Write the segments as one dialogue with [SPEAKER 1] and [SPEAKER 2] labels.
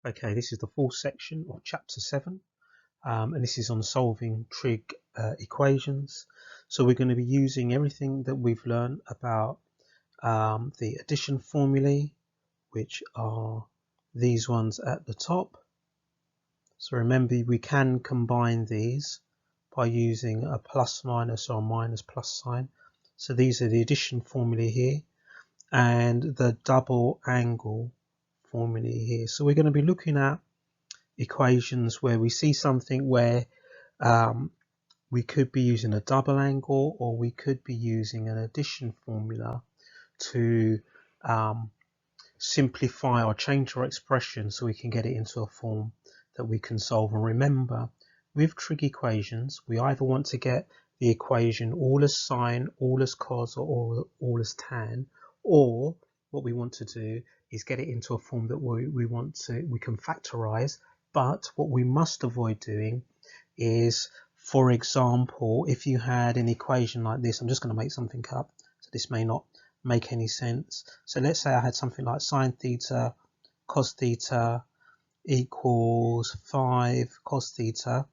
[SPEAKER 1] Okay, this is the fourth section of chapter 7, and this is on solving trig equations. So we're going to be using everything that we've learned about the addition formulae, which are these ones at the top. So remember, we can combine these by using a plus minus or minus plus sign. So these are the addition formulae here and the double angle formulae here. So we're going to be looking at equations where we see something where we could be using a double angle, or we could be using an addition formula to simplify or change our expression so we can get it into a form that we can solve. And remember, with trig equations, we either want to get the equation all as sine, all as cos, or all as tan, or what we want to do is get it into a form that we can factorize. But what we must avoid doing is, for example, if you had an equation like this, I'm just going to make something up, so this may not make any sense. So let's say I had something like sine theta cos theta equals 5 cos theta.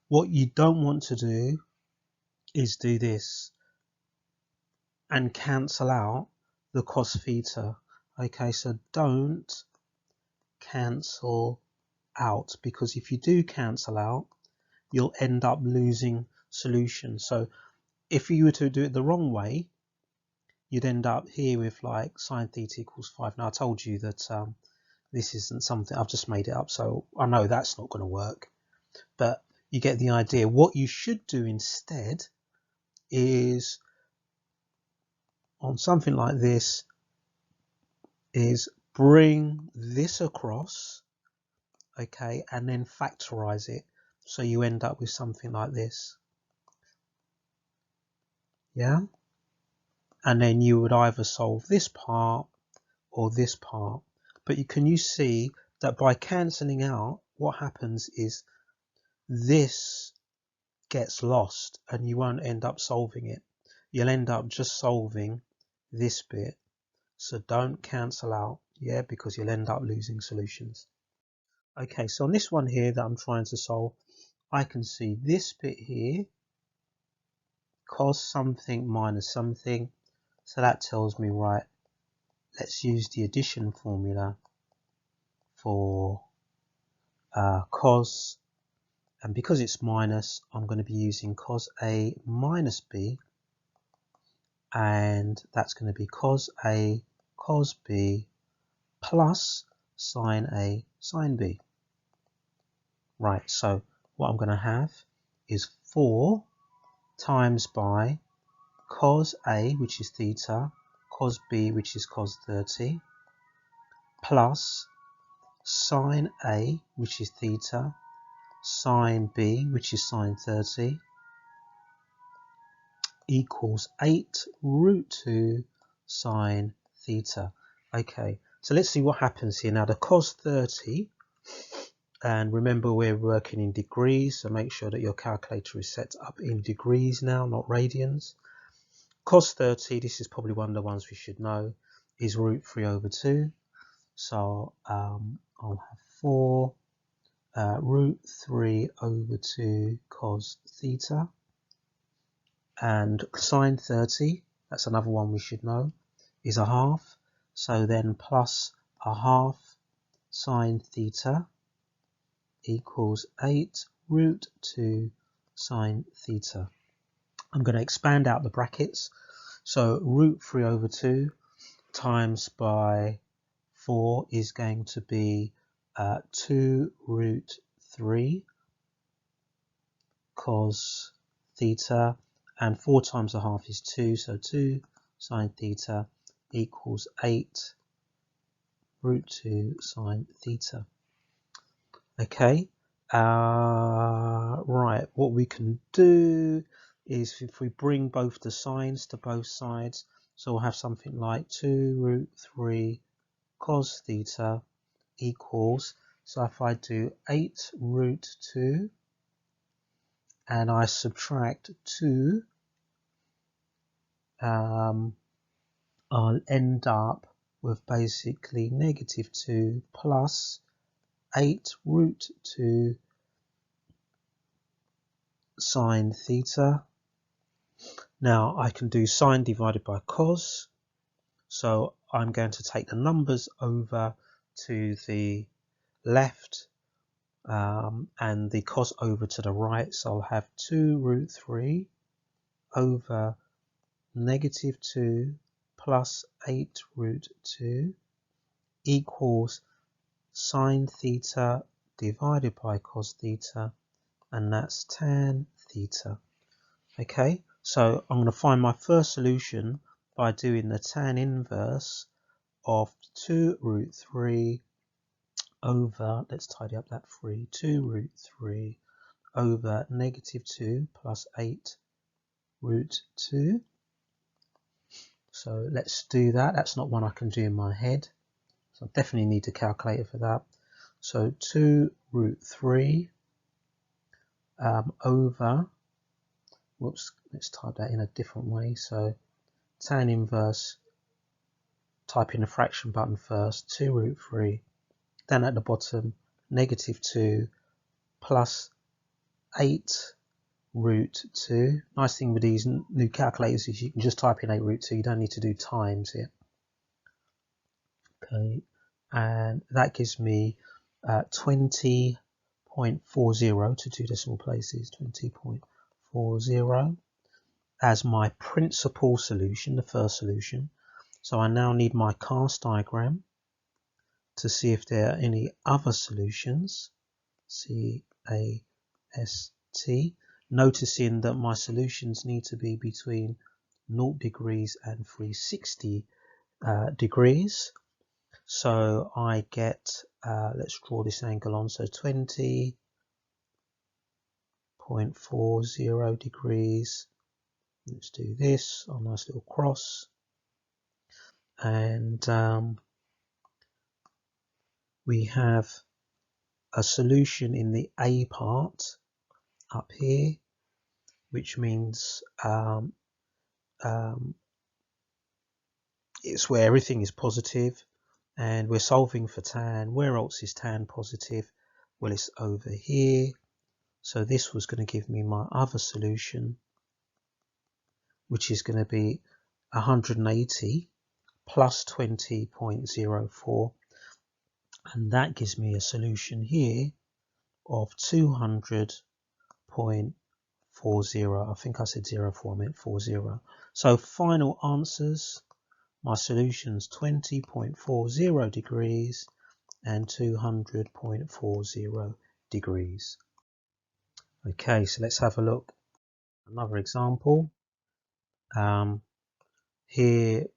[SPEAKER 1] What you don't want to do is do this and cancel out the cos theta. Okay, so don't cancel out, because if you do cancel out, you'll end up losing solution. So if you were to do it the wrong way, you'd end up here with like sine theta equals 5. Now I told you that this isn't something, I've just made it up, so I know that's not going to work, but you get the idea. What you should do instead is, on something like this, is bring this across, okay, and then factorize it, so you end up with something like this. Yeah, and then you would either solve this part or this part. But you see that by cancelling out, what happens is this gets lost and you won't end up solving it. You'll end up just solving this bit. So don't cancel out, yeah, because you'll end up losing solutions. Okay, so on this one here that I'm trying to solve, I can see this bit here, cos something minus something. So that tells me, right, let's use the addition formula for cos, and because it's minus, I'm going to be using cos A minus B, and that's going to be cos A cos B plus sine A sine B. Right, so what I'm going to have is 4 times by cos A, which is theta, cos B, which is cos 30, plus sine A, which is theta, sine B, which is sine 30, equals 8 root 2 sine theta. Okay, so let's see what happens here. Now the cos 30, and remember we're working in degrees, so make sure that your calculator is set up in degrees now, not radians. Cos 30, this is probably one of the ones we should know, is root 3 over 2. So I'll have 4 root 3 over 2 cos theta. And sine 30, that's another one we should know, is a half. So then plus a half sine theta equals 8 root 2 sine theta. I'm going to expand out the brackets. So root 3 over 2 times by 4 is going to be 2 root 3 cos theta, and 4 times a half is 2, so 2 sine theta equals 8 root 2 sine theta. Okay, right, what we can do is, if we bring both the sines to both sides, so we'll have something like 2 root 3 cos theta equals, so if I do 8 root 2 and I subtract 2, I'll end up with basically negative 2 plus 8 root 2 sine theta. Now I can do sine divided by cos, so I'm going to take the numbers over to the left and the cos over to the right, so I'll have 2 root 3 over negative 2 plus 8 root 2 equals sine theta divided by cos theta, and that's tan theta. Okay, so I'm going to find my first solution by doing the tan inverse of 2 root 3 over, let's tidy up that 3, 2 root 3 over negative 2 plus 8 root 2. So let's do that. That's not one I can do in my head, so I definitely need a calculator for that. So 2 root 3 over, whoops, let's type that in a different way. So tan inverse, type in the fraction button first, 2 root 3, then at the bottom, negative 2 plus 8 root 2. Nice thing with these new calculators is you can just type in 8 root 2, you don't need to do times here. Okay, and that gives me 20.40 to 2 decimal places, 20.40 as my principal solution, the first solution. So I now need my cast diagram to see if there are any other solutions. C-A-S-T. Noticing that my solutions need to be between 0 degrees and 360 degrees. So I get, let's draw this angle on, so 20.40 degrees. Let's do this, a nice little cross. And we have a solution in the A part up here, which means it's where everything is positive, and we're solving for tan. Where else is tan positive? Well, it's over here. So this was going to give me my other solution, which is going to be 180 plus 20.04, and that gives me a solution here of 200.40. I think I said 04, I meant 40. So final answers, my solutions 20.40 degrees and 200.40 degrees. Okay, so let's have a look. Another example. Here,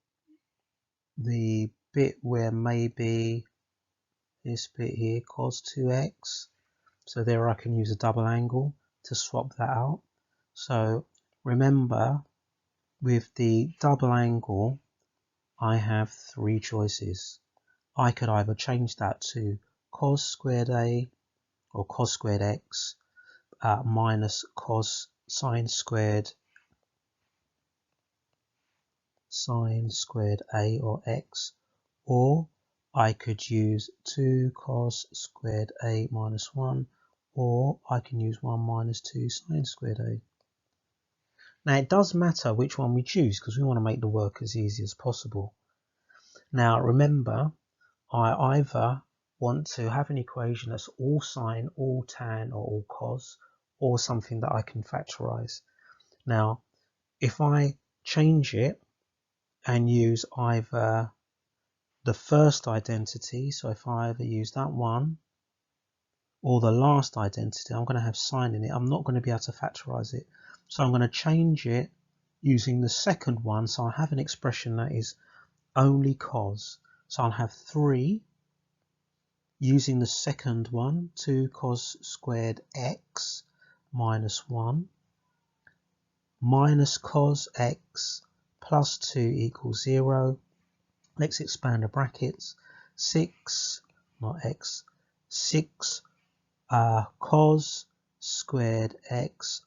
[SPEAKER 1] the bit where maybe this bit here, cos 2x. So there I can use a double angle to swap that out. So remember, with the double angle, I have 3 choices. I could either change that to cos squared a or cos squared x minus cos sine squared a or x, or I could use 2 cos squared a minus 1, or I can use 1 minus 2 sine squared a. Now it does matter which one we choose because we want to make the work as easy as possible. Now remember, I either want to have an equation that's all sine, all tan, or all cos, or something that I can factorize. Now, if I change it and use either the first identity, so if I either use that one, or the last identity, I'm going to have sine in it. I'm not going to be able to factorize it. So I'm going to change it using the second one, so I have an expression that is only cos. So I'll have 3 using the second one, 2 cos squared x minus 1 minus cos x plus 2 equals 0. Let's expand the brackets. 6, not x, 6 cos squared x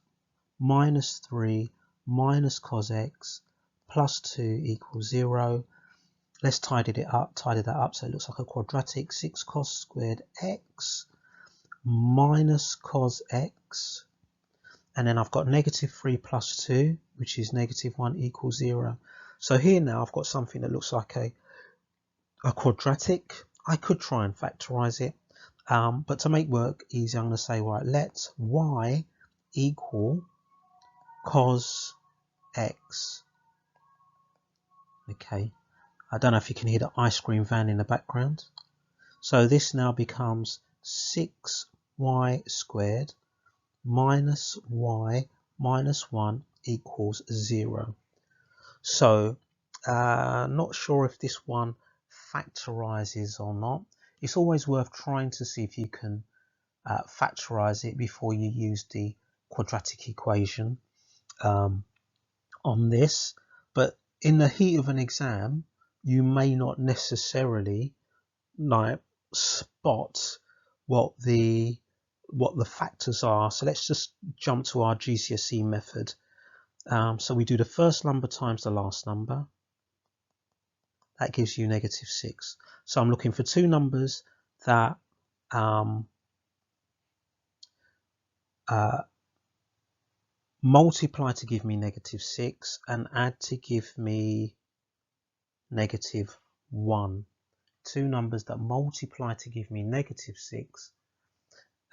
[SPEAKER 1] minus 3 minus cos x plus 2 equals 0. let's tidy that up so it looks like a quadratic. 6 cos squared x minus cos x, and then I've got negative 3 plus 2, which is negative 1 equals 0. So here now I've got something that looks like a quadratic. I could try and factorize it, but to make work easy, I'm going to say, right, let y equal cos x. Okay, I don't know if you can hear the ice cream van in the background. So this now becomes 6y squared minus y minus 1 equals 0. So not sure if this one factorizes or not. It's always worth trying to see if you can factorize it before you use the quadratic equation on this. But in the heat of an exam, you may not necessarily like spot what the factors are. So let's just jump to our GCSE method. So we do the first number times the last number. That gives you negative 6. So I'm looking for two numbers that multiply to give me negative 6 and add to give me negative 1. Two numbers that multiply to give me negative 6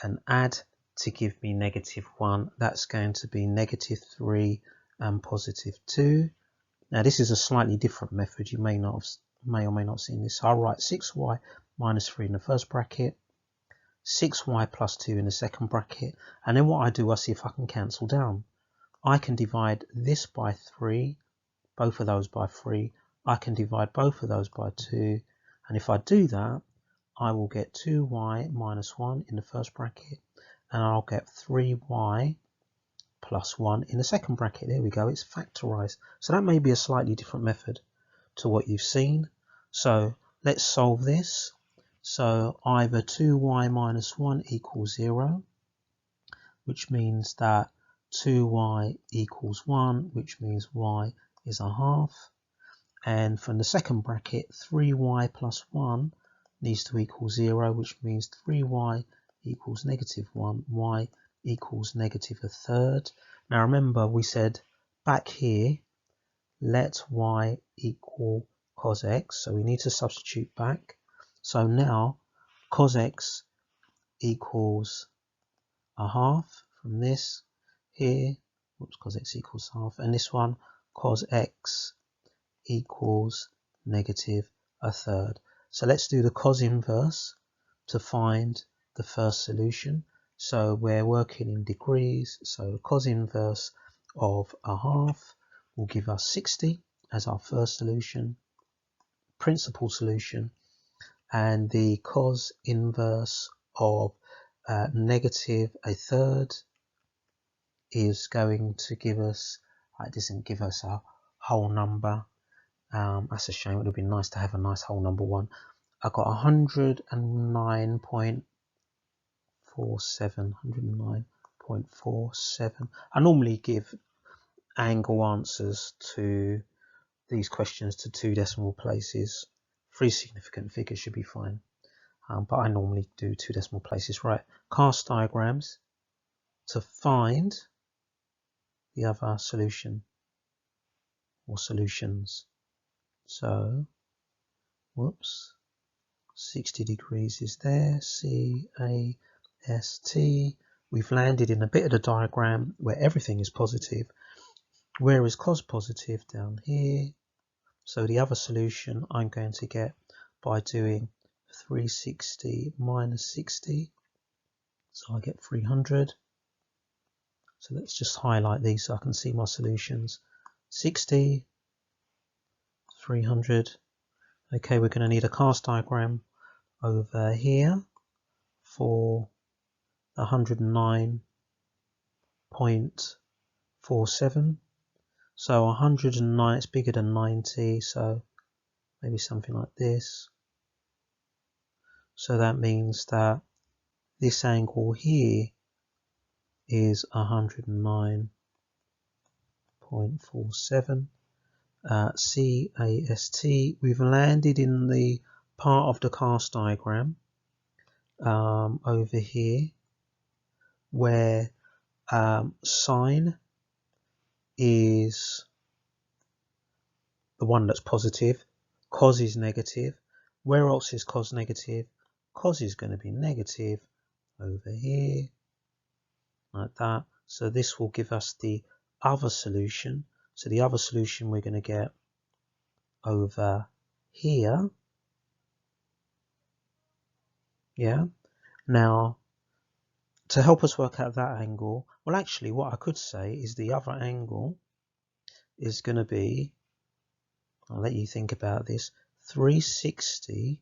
[SPEAKER 1] and add to give me negative 1. That's going to be negative 3 and positive 2. Now this is a slightly different method. You may or may not have seen this. So I'll write 6y minus 3 in the first bracket, 6y plus 2 in the second bracket, and then what I do, I see if I can cancel down. I can divide this by 3, both of those by 3. I can divide both of those by 2, and if I do that, I will get 2y minus 1 in the first bracket, and I'll get 3y plus 1 in the second bracket. There we go, it's factorized. So that may be a slightly different method to what you've seen. So let's solve this. So either 2y minus 1 equals 0, which means that 2y equals 1, which means y is a half. And from the second bracket, 3y plus 1 needs to equal 0, which means 3y equals negative 1, y equals negative a third. Now remember, we said back here, let y equal cos x, so we need to substitute back. So now cos x equals a half from this here, whoops, cos x equals half, and this one cos x equals negative a third. So let's do the cos inverse to find the first solution. So we're working in degrees, so the cos inverse of a half will give us 60 as our first solution, principal solution, and the cos inverse of negative a third is going to give us, it doesn't give us a whole number. That's a shame. It would have been nice to have a nice whole number one. I got 109.47. 109.47. I normally give angle answers to these questions to 2 decimal places. 3 significant figures should be fine. But I normally do 2 decimal places. Right, cast diagrams to find the other solution or solutions. So, whoops, 60 degrees is there, C-A-S-T. We've landed in a bit of the diagram where everything is positive. Where is cos positive? Down here. So the other solution I'm going to get by doing 360 minus 60. So I get 300. So let's just highlight these so I can see my solutions. 60, 300. Okay, we're going to need a cast diagram over here for 109.47. So 109, it's bigger than 90, so maybe something like this. So that means that this angle here is 109.47. CAST. We've landed in the part of the cast diagram over here where sine is the one that's positive, cos is negative. Where else is cos negative? Cos is going to be negative over here, like that. So this will give us the other solution. So the other solution we're going to get over here. Yeah. Now, to help us work out that angle, well, actually, what I could say is the other angle is going to be, I'll let you think about this, 360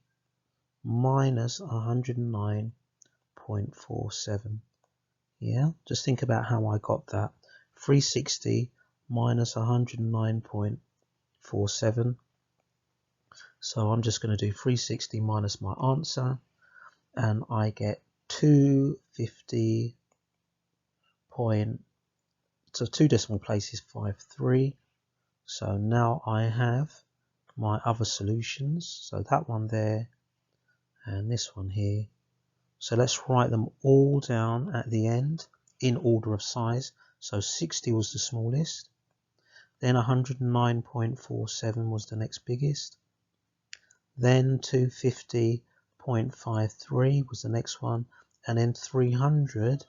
[SPEAKER 1] minus 109.47. Yeah, just think about how I got that. 360 minus 109.47. So I'm just going to do 360 minus my answer, and I get 250. So 2 decimal places 53. So now I have my other solutions. So that one there and this one here. So let's write them all down at the end in order of size. So 60 was the smallest, then 109.47 was the next biggest, then 250.53 was the next one, and then 300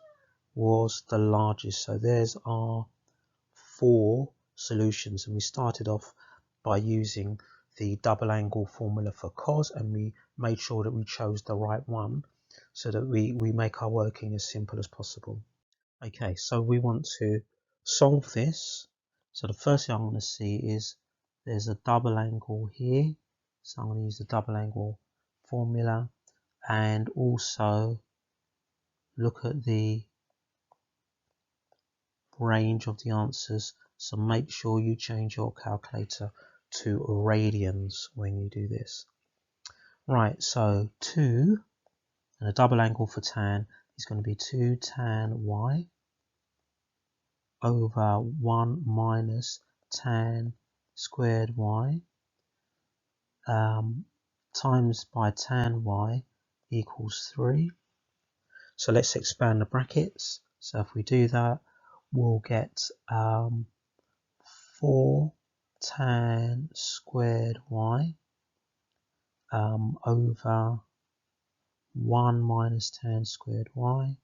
[SPEAKER 1] was the largest. So there's our 4 solutions, and we started off by using the double angle formula for cos, and we made sure that we chose the right one so that we make our working as simple as possible. Okay, so we want to solve this. So the first thing I'm going to see is there's a double angle here, so I'm going to use the double angle formula, and also look at the range of the answers. So make sure you change your calculator to radians when you do this. Right, so 2, and a double angle for tan is going to be 2 tan y over 1 minus tan squared y times by tan y equals 3. So let's expand the brackets. So if we do that, we'll get 4 tan squared y over 1 minus tan squared y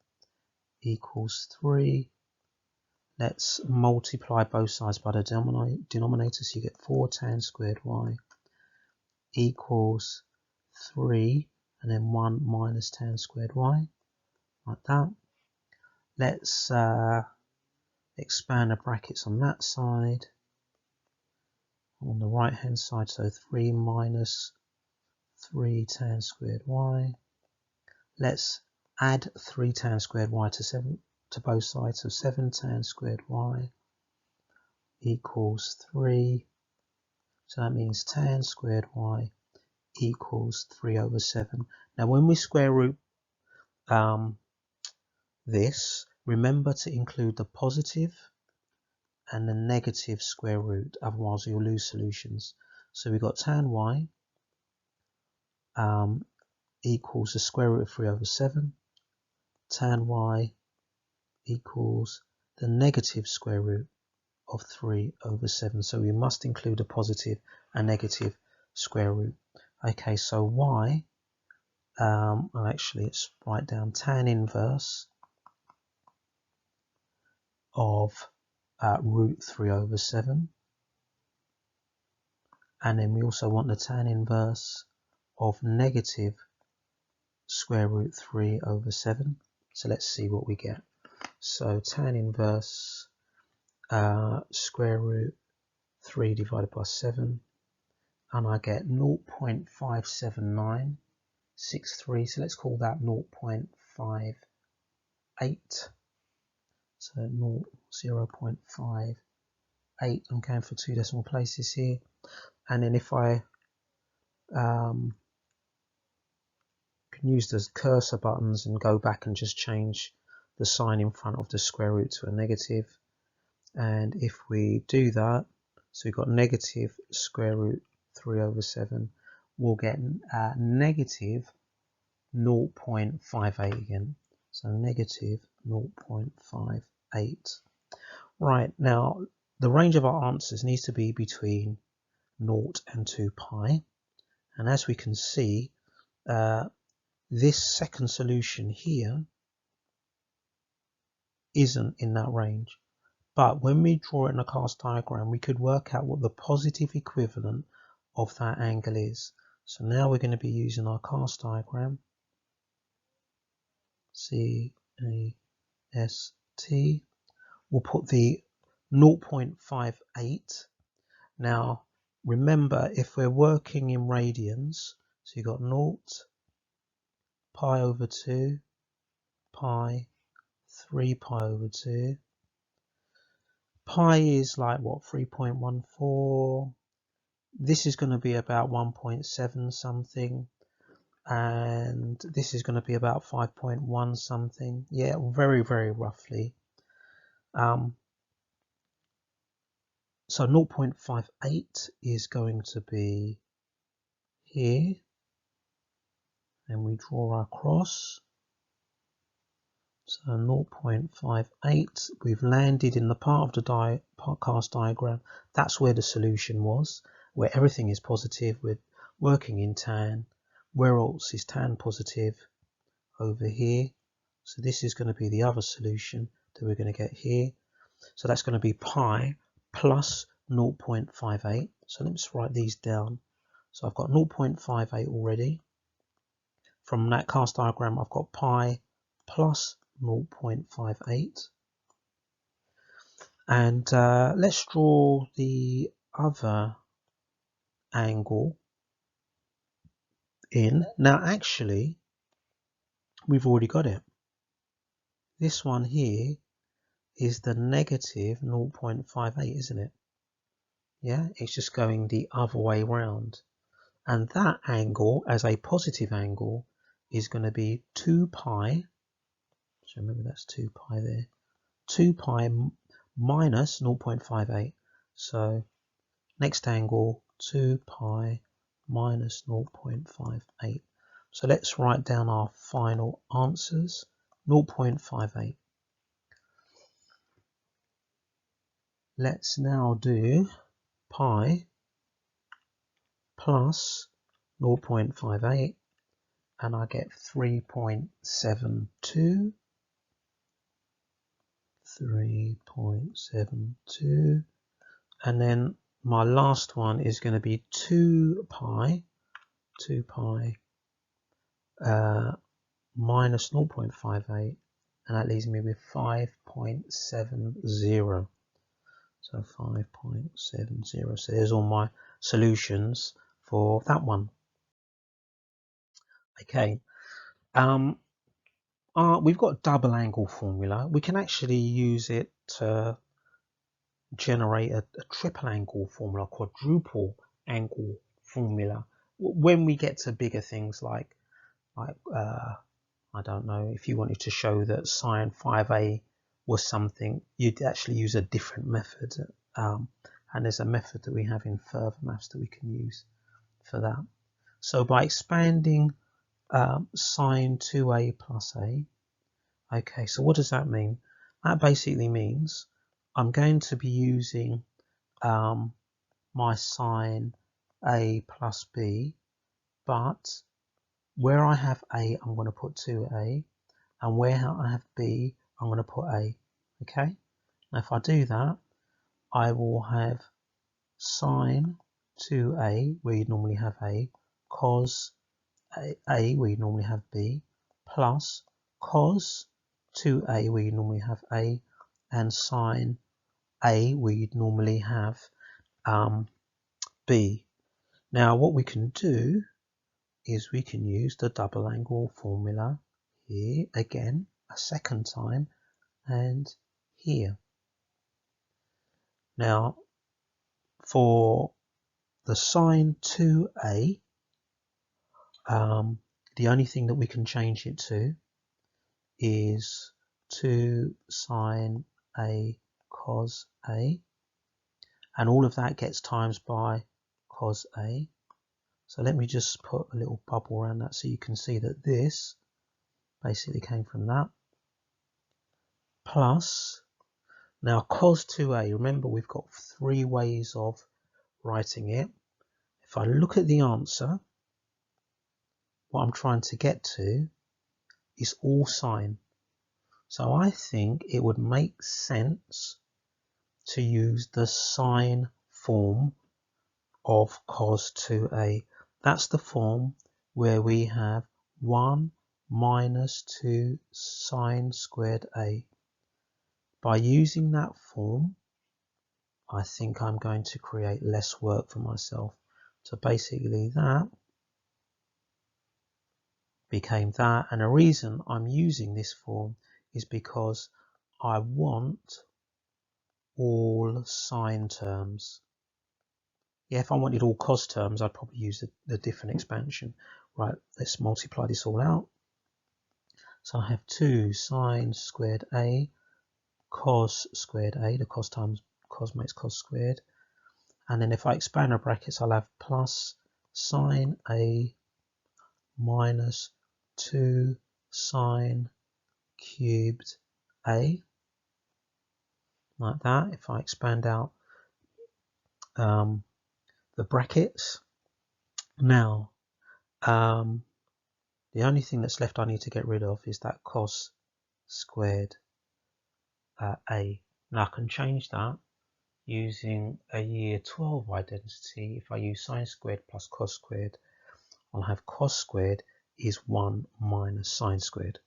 [SPEAKER 1] equals 3. Let's multiply both sides by the denominator, so you get 4 tan squared y equals 3, and then 1 minus tan squared y, like that. Let's expand the brackets on that side, on the right hand side, so 3 minus 3 tan squared y. Let's add 3 tan squared y to both sides, so 7 tan squared y equals 3. So that means tan squared y equals 3 over 7. Now when we square root this, remember to include the positive and the negative square root, otherwise you'll lose solutions. So we've got tan y equals the square root of 3 over 7. Tan y equals the negative square root of 3 over 7. So we must include a positive and negative square root. Okay, so y, well actually let's write down tan inverse of root 3 over 7. And then we also want the tan inverse of negative square root 3 over 7. So let's see what we get. So tan inverse square root 3 divided by 7, and I get 0.57963. So let's call that 0.58. So 0.58. I'm going for 2 decimal places here. And then if I can use the cursor buttons and go back and just change the sign in front of the square root to a negative. And if we do that, So we've got negative square root 3 over 7. We'll get negative 0.58 again. So negative 0.58. Right, now the range of our answers needs to be between 0 and 2 pi. And as we can see, this second solution here isn't in that range. But when we draw it in a cast diagram, we could work out what the positive equivalent of that angle is. So now we're going to be using our cast diagram. C-A-S-T. We'll put the 0.58. Now remember, if we're working in radians, so you've got 0, pi over 2, pi, 3 pi over 2. Pi is like what, 3.14. This is going to be about 1.7 something, and this is going to be about 5.1 something. Yeah, very, very roughly. So 0.58 is going to be here, and we draw our cross. So 0.58, we've landed in the part of the cast diagram. That's where the solution was, where everything is positive. We're working in tan. Where else is tan positive? Over here. So this is going to be the other solution that we're going to get here. So that's going to be pi plus 0.58. So let's write these down. So I've got 0.58 already. From that cast diagram, I've got pi plus 0.58. And let's draw the other angle in. Now actually, we've already got it. This one here is the negative 0.58, isn't it? Yeah, it's just going the other way round. And that angle, as a positive angle, is going to be 2 pi. So remember, that's 2 pi there. 2 pi minus 0.58. So next angle, 2 pi minus 0.58. So let's write down our final answers. 0.58. Let's now do pi plus 0.58, and I get 3.72. 3.72, and then my last one is going to be 2 pi minus 0.58, and that leaves me with 5.70. So 5.70. So there's all my solutions for that one. Okay. We've got double angle formula. We can actually use it to generate a triple angle formula, quadruple angle formula. When we get to bigger things like I don't know, if you wanted to show that sine 5a was something, you'd actually use a different method. And there's a method that we have in further maths that we can use for that. So by expanding sine 2a plus a, okay, so what does that mean? That basically means I'm going to be using my sine a plus b, but where I have a, I'm going to put 2a, and where I have b, I'm going to put a. Okay, now if I do that, I will have sine 2a, where you'd normally have a, cos a, where you normally have b, plus cos 2a, where you normally have a, and sine a, where you'd normally have b. Now what we can do is we can use the double angle formula here again a second time, and here. Now for the sine 2a, the only thing that we can change it to is 2 sine a cos a, and all of that gets times by cos A. So let me just put a little bubble around that so you can see that this basically came from that. Plus, now cos 2A, remember we've got 3 ways of writing it. If I look at the answer, what I'm trying to get to is all sine. So I think it would make sense to use the sine form of cos 2A. That's the form where we have 1 minus 2 sine squared A. By using that form, I think I'm going to create less work for myself. So basically that became that, and the reason I'm using this form is because I want all sine terms. Yeah, if I wanted all cos terms, I'd probably use the different expansion. Right, let's multiply this all out. So I have 2 sine squared A cos squared A, the cos times cos makes cos squared. And then if I expand the brackets, I'll have plus sine A minus 2 sine cubed A, like that. If I expand out the brackets, now the only thing that's left I need to get rid of is that cos squared A. Now I can change that using a year 12 identity. If I use sine squared plus cos squared, I'll have cos squared is 1 minus sine squared.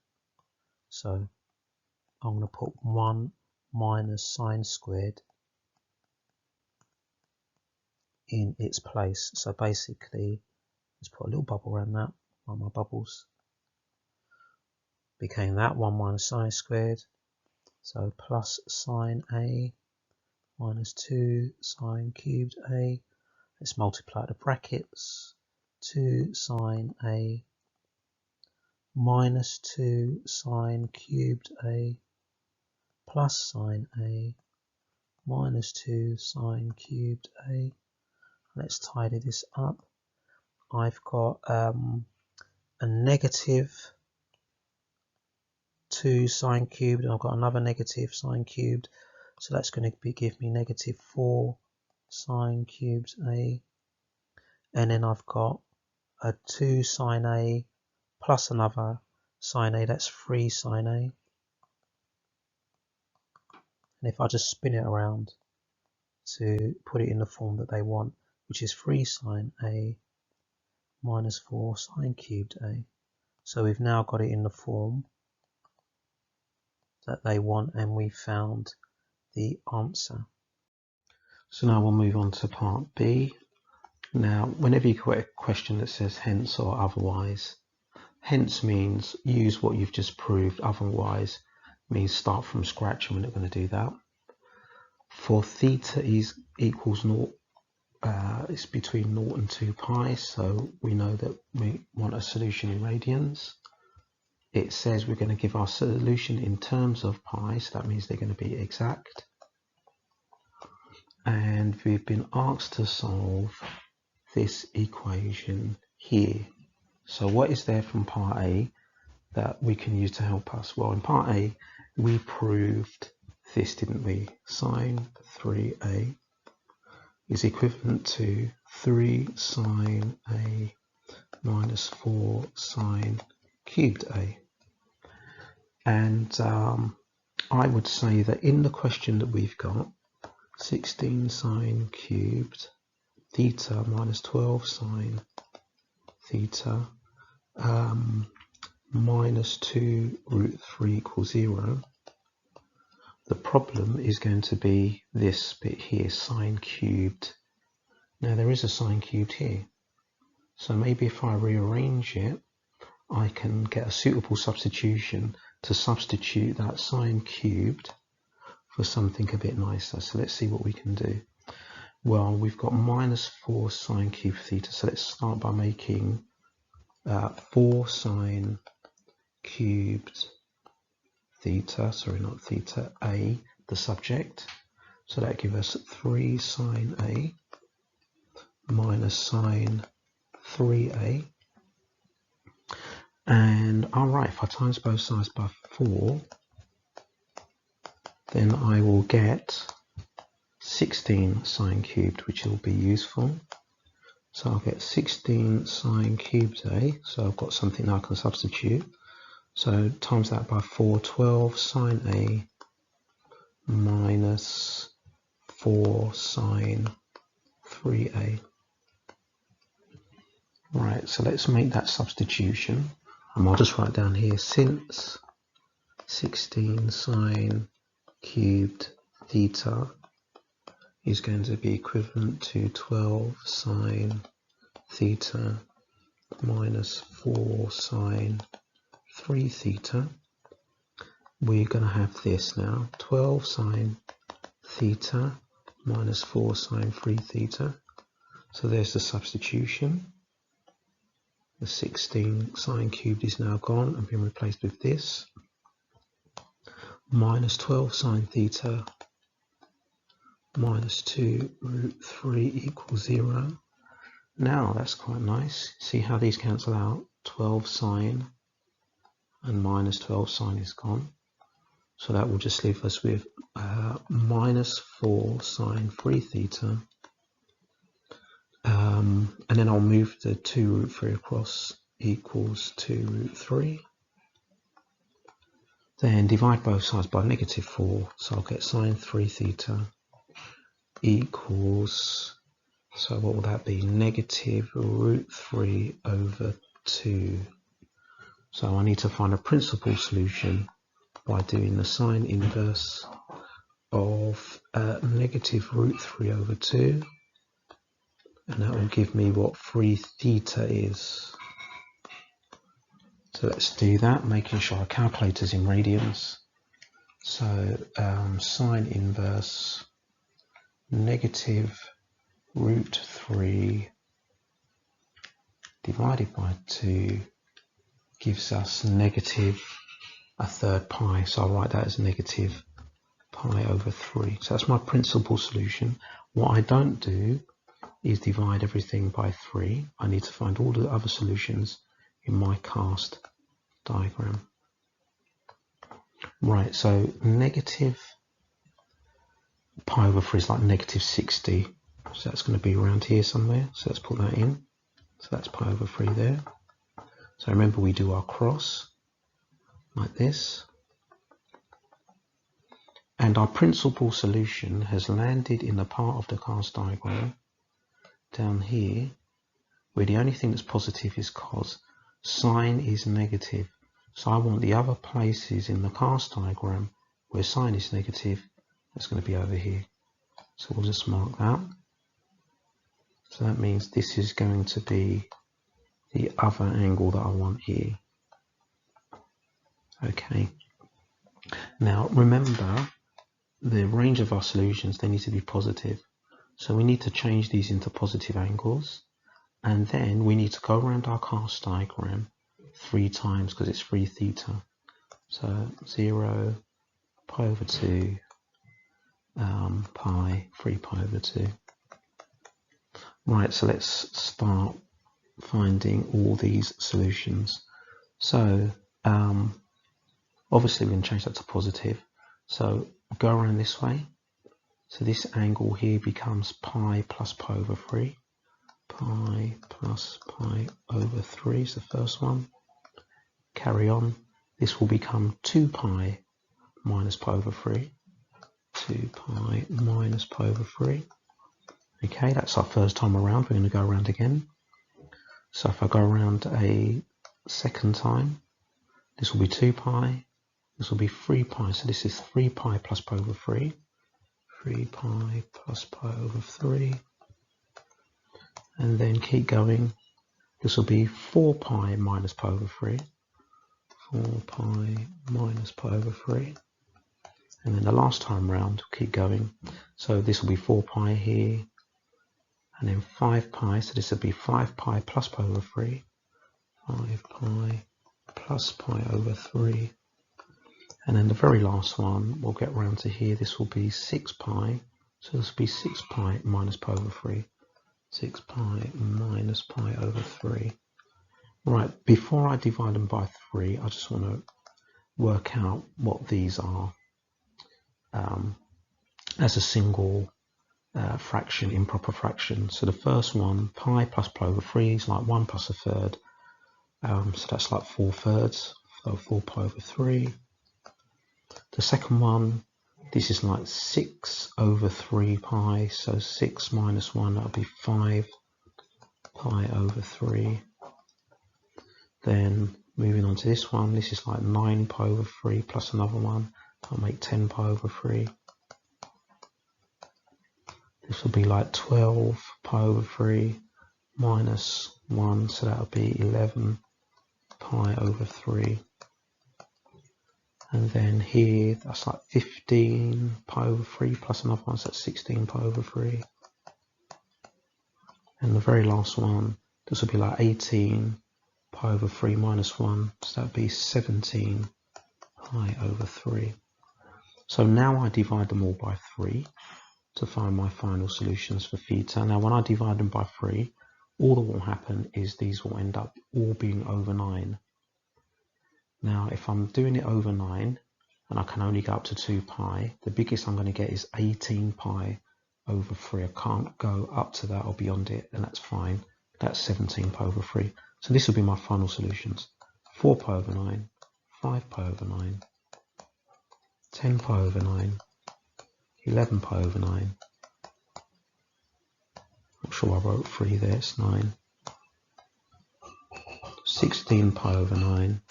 [SPEAKER 1] So I'm going to put 1 minus sine squared in its place. So basically, let's put a little bubble around that, like my bubbles. Became that 1 minus sine squared. So plus sine A minus 2 sine cubed A. Let's multiply the brackets. 2 sine A minus 2 sine cubed A plus sine A minus 2 sine cubed A. Let's tidy this up. I've got a negative 2 sine cubed, and I've got another negative sine cubed. So that's going to give me negative 4 sine cubed A. And then I've got a 2 sine A plus another sine A, that's 3 sine A. And if I just spin it around to put it in the form that they want, which is 3 sine A minus 4 sine cubed A. So we've now got it in the form that they want, and we found the answer. So now we'll move on to part B. Now, whenever you get a question that says hence or otherwise, hence means use what you've just proved, otherwise means start from scratch, and we're not going to do that. For theta equals 0, it's between 0 and 2 pi, so we know that we want a solution in radians. It says we're going to give our solution in terms of pi, so that means they're going to be exact. And we've been asked to solve this equation here. So what is there from part A that we can use to help us? Well, in part A, we proved this, didn't we? Sine 3A is equivalent to 3 sine A minus 4 sine cubed A. And I would say that in the question that we've got, 16 sine cubed theta minus 12 sine theta minus 2 root 3 equals 0. The problem is going to be this bit here, sine cubed. Now there is a sine cubed here. So maybe if I rearrange it, I can get a suitable substitution to substitute that sine cubed for something a bit nicer. So let's see what we can do. Well, we've got minus 4 sine cubed theta. So let's start by making 4 sine cubed theta, sorry, not theta, A, the subject. So that gives us 3 sine A minus sine 3A. And alright, if I times both sides by 4, then I will get 16 sine cubed, which will be useful. So I'll get 16 sine cubed A, so I've got something I can substitute. So times that by 4, 12 sine A minus 4 sine 3A. Right, so let's make that substitution. And I'll just write down here, since 16 sine cubed theta is going to be equivalent to 12 sine theta minus 4 sine 3 theta, we're going to have this now, 12 sine theta minus 4 sine 3 theta. So there's the substitution. The 16 sine cubed is now gone and been replaced with this. Minus 12 sine theta minus 2 root 3 equals 0. Now that's quite nice. See how these cancel out? 12 sine and minus 12 sine is gone. So that will just leave us with minus 4 sine 3 theta. And then I'll move the 2 root 3 across, equals 2 root 3. Then divide both sides by negative 4. So I'll get sine 3 theta equals, so what will that be? Negative root 3 over 2. So I need to find a principal solution by doing the sine inverse of negative root 3 over 2. And that will give me what 3 theta is. So let's do that, making sure our calculator's in radians. So sine inverse negative root 3 divided by 2 gives us negative 1/3 pi. So I'll write that as negative pi over 3. So that's my principal solution. What I don't do is divide everything by 3. I need to find all the other solutions in my cast diagram. Right, so negative pi over 3 is like negative 60. So that's going to be around here somewhere. So let's put that in. So that's pi over 3 there. So remember we do our cross like this. And our principal solution has landed in the part of the cast diagram down here, where the only thing that's positive is cos. Sine is negative. So I want the other places in the cast diagram where sine is negative, that's going to be over here. So we'll just mark that. So that means this is going to be the other angle that I want here. Okay. Now remember, the range of our solutions, they need to be positive. So we need to change these into positive angles. And then we need to go around our cast diagram 3 times because it's 3 theta. So 0, pi over 2, pi, 3 pi over 2. Right, so let's start finding all these solutions. So obviously we're going to change that to positive. So go around this way. So this angle here becomes pi plus pi over 3. Pi plus pi over 3 is the first one. Carry on. This will become 2 pi minus pi over 3. 2 pi minus pi over 3. Okay, that's our first time around. We're going to go around again. So if I go around a second time, this will be 2 pi. This will be 3 pi. So this is 3 pi plus pi over 3. 3 pi plus pi over 3. And then keep going. This will be 4 pi minus pi over 3. 4 pi minus pi over 3. And then the last time round, keep going. So this will be 4 pi here. And then 5 pi. So this will be 5 pi plus pi over 3. 5 pi plus pi over 3. And then the very last one, we'll get round to here. This will be 6 pi So this will be 6 pi minus pi over 3. 6 pi minus pi over 3. Right, before I divide them by 3, I just want to work out what these are as a single fraction, improper fraction. So the first one, pi plus pi over 3 is like 1 plus a third. So that's like 4/3, so 4 pi over 3. The second one, this is like 6 over 3 pi, so 6 minus 1, that'll be 5 pi over 3. Then moving on to this one, this is like 9 pi over 3 plus another one, that'll make 10 pi over 3. This will be like 12 pi over 3 minus 1, so that'll be 11 pi over 3. And then here, that's like 15 pi over 3 plus another one, so that's 16 pi over 3. And the very last one, this will be like 18 pi over 3 minus 1, so that would be 17 pi over 3. So now I divide them all by 3 to find my final solutions for theta. Now when I divide them by 3, all that will happen is these will end up all being over 9. Now if I'm doing it over 9, and I can only go up to 2 pi, the biggest I'm going to get is 18 pi over 3. I can't go up to that or beyond it, and that's fine. That's 17 pi over 3. So this will be my final solutions. 4 pi over 9, 5 pi over 9, 10 pi over 9, 11 pi over 9. Not sure I wrote 3 there, it's 9. 16 pi over 9.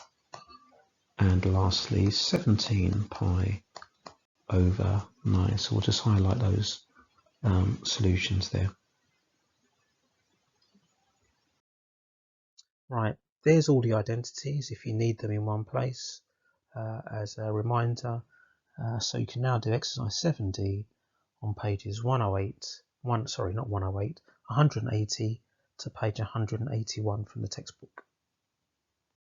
[SPEAKER 1] And lastly, 17 pi over 9. So we'll just highlight those solutions there. Right, there's all the identities if you need them in one place as a reminder. So you can now do exercise 7D on pages 180 to page 181 from the textbook.